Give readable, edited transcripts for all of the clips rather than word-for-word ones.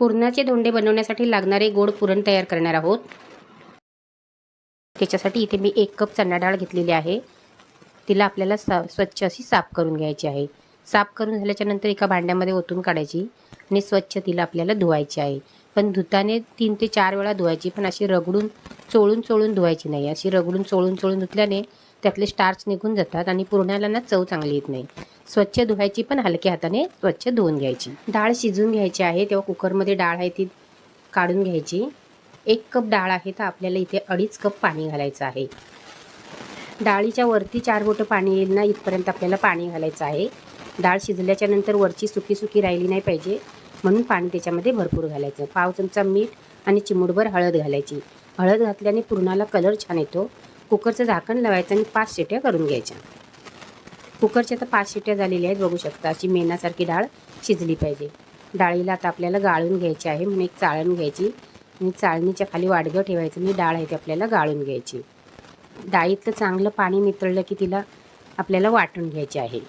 पुरणाचे धोंडे बनवण्यासाठी लागणारे गोड पुरण तयार करणार आहोत। त्याच्यासाठी इथे मी 1 कप चणा डाळ घेतलेली आहे। तिला आपल्याला स्वच्छ अशी साफ करून घ्यायची आहे। साफ करून झाल्याच्या नंतर एका भांड्यामध्ये ओतून काढायची आणि स्वच्छ तिला आपल्याला धुवायची आहे। पण धुताने 3 ते 4 वेळा धुवायची, पण अशी रगडून चोळून धुवायची नाही। अशी रगडून चोळून धुतल्याने त्यातले स्टार्च निघून जातात आणि पुरणाला ना चव चांगली येत नाही। स्वच्छ धुवायची, पण हलक्या हाताने स्वच्छ धुवून घ्यायची। डाळ शिजून घ्यायची आहे, तेव्हा कुकरमध्ये डाळ आहे ती काढून घ्यायची। 1 कप डाळ आहे तर आपल्याला इथे 2.5 कप पाणी घालायचं आहे। डाळीच्या वरती 4 बोटं पाणी येईल ना इथपर्यंत आपल्याला पाणी घालायचं आहे। डाळ शिजल्याच्या नंतर वरची सुकी राहिली नाही पाहिजे, म्हणून पाणी त्याच्यामध्ये भरपूर घालायचं। पाव चमचा मीठ आणि चिमूटभर हळद घालायची। हळद घातल्याने पुरणाला कलर छान येतो। कुकरचं झाकण लावायचं आणि 5 शिट्या करून घ्यायच्या। कुकरच्या आता 5 शिट्या झालेल्या आहेत, बघू शकता। अशी मेणासारखी डाळ शिजली पाहिजे। डाळीला आता आपल्याला गाळून घ्यायची आहे, म्हणून एक चाळण घ्यायची आणि चाळणीच्या खाली वाडगं ठेवायचं आणि डाळ आहे ती आपल्याला गाळून घ्यायची। डाळीतलं चांगलं पाणी नितळलं की तिला आपल्याला वाटून घ्यायची आहे।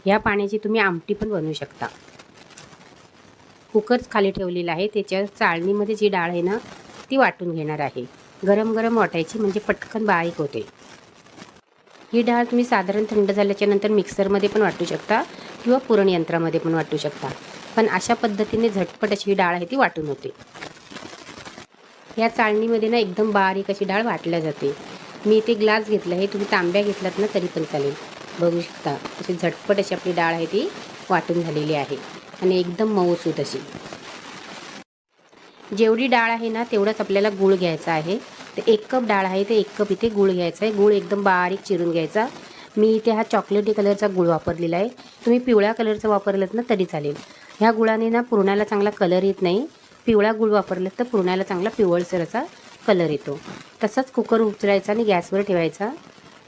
या पाण्याची तुम्ही आमटी पण बनवू शकता। कुकर खाली ठेवलेला आहे, त्याच्या चाळणीमध्ये जी डाळ आहे ना ती वाटून घेणार आहे। गरम वाटायची, म्हणजे पटकन बारीक होते। ही डाळ तुम्ही साधारण थंड झाल्याच्या नंतर मिक्सरमध्ये पण वाटू शकता किंवा पुरण यंत्रामध्ये पण वाटू शकता, पण अशा पद्धतीने झटपट अशी ही डाळ आहे ती वाटून होते। या चाळणीमध्ये ना एकदम बारीक अशी डाळ वाटल्या जाते। मी इथे ग्लास घेतला आहे, तुम्ही तांब्या घेतलात ना तरी पण चालेल। बघू शकता अशी झटपट अशी आपली डाळ आहे ती वाटून झालेली आहे आणि एकदम मऊसूत अशी। जेवढी डाळ आहे ना तेवढंच आपल्याला गूळ घ्यायचा आहे। तर 1 कप डाळ आहे ते 1 कप इथे गूळ घ्यायचा आहे। गूळ एकदम बारीक चिरून घ्यायचा। मी इथे हा चॉकलेटी कलरचा गूळ वापरलेला आहे, तुम्ही पिवळ्या कलरचा वापरलात ना तरी चालेल। ह्या गुळाने ना पुरणाला चांगला कलर येत नाही। पिवळा गूळ वापरलात तर पुरणाला चांगला पिवळसर असा कलर येतो। तसंच कुकर उचलायचा आणि गॅसवर ठेवायचा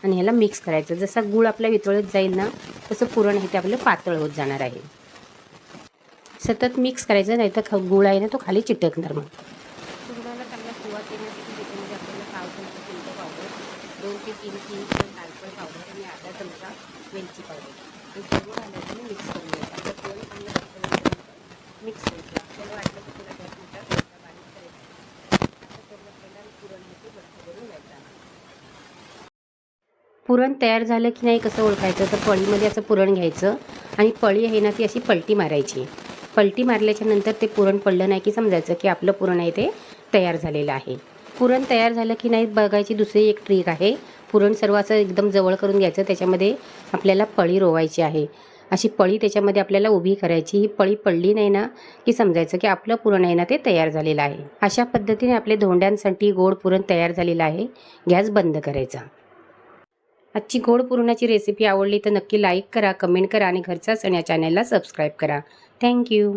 आणि ह्याला मिक्स करायचं। जसा गूळ आपला वितळत जाईल ना तसं पुरण आहे ते आपलं पातळ होत जाणार आहे। सतत मिक्स करायचं, नाही तर गूळ आहे ना तो खाली चिटकणार। मग पुरणाला चांगला सुवास येण्यासाठी त्याच्यामध्ये आपल्याला पाव चमचा चिंच पावडर, 2 ते 3 चमचे तालपळ पावडर आणि अर्धा चमचा वेलची पावडर हे सर्व घालायचं आणि मिक्स करून घ्यायचं। आपलं पुरण चांगलं मिक्स करायचं। आपल्याला वाटलं की तुला गॅस मोठा करायचा, बारीक करायचा, असं करून आपल्याला पुरण हे ते घट्ट करून घ्यायचं। पुरण तयार झालं की नाही कसं ओळखायचं, तर पळीमध्ये असं पुरण घ्यायचं आणि पळी आहे ना ती अशी पलटी मारायची। पलटी मारल्याच्या नंतर ते पुरण पडलं नाही की समजायचं की आपलं पुरण आहे ते तयार झालेलं आहे। पुरण तयार झालं की नाही बघायची दुसरी एक ट्रिक आहे। पुरण सर्व असं एकदम जवळ करून घ्यायचं, त्याच्यामध्ये आपल्याला पळी रोवायची आहे। अशी पळी त्याच्यामध्ये आपल्याला उभी करायची। ही पळी पडली नाही ना की समजायचं की आपलं पुरण आहे ना ते तयार झालेलं आहे। अशा पद्धतीने आपले धोंड्यांसाठी गोड पुरण तयार झालेलं आहे। गॅस बंद करायचा। आजची गोड पुरणाची रेसिपी आवडली तर नक्की लाईक करा, कमेंट करा आणि घरचा सण या चॅनलला सबस्क्राईब करा। थँक्यू।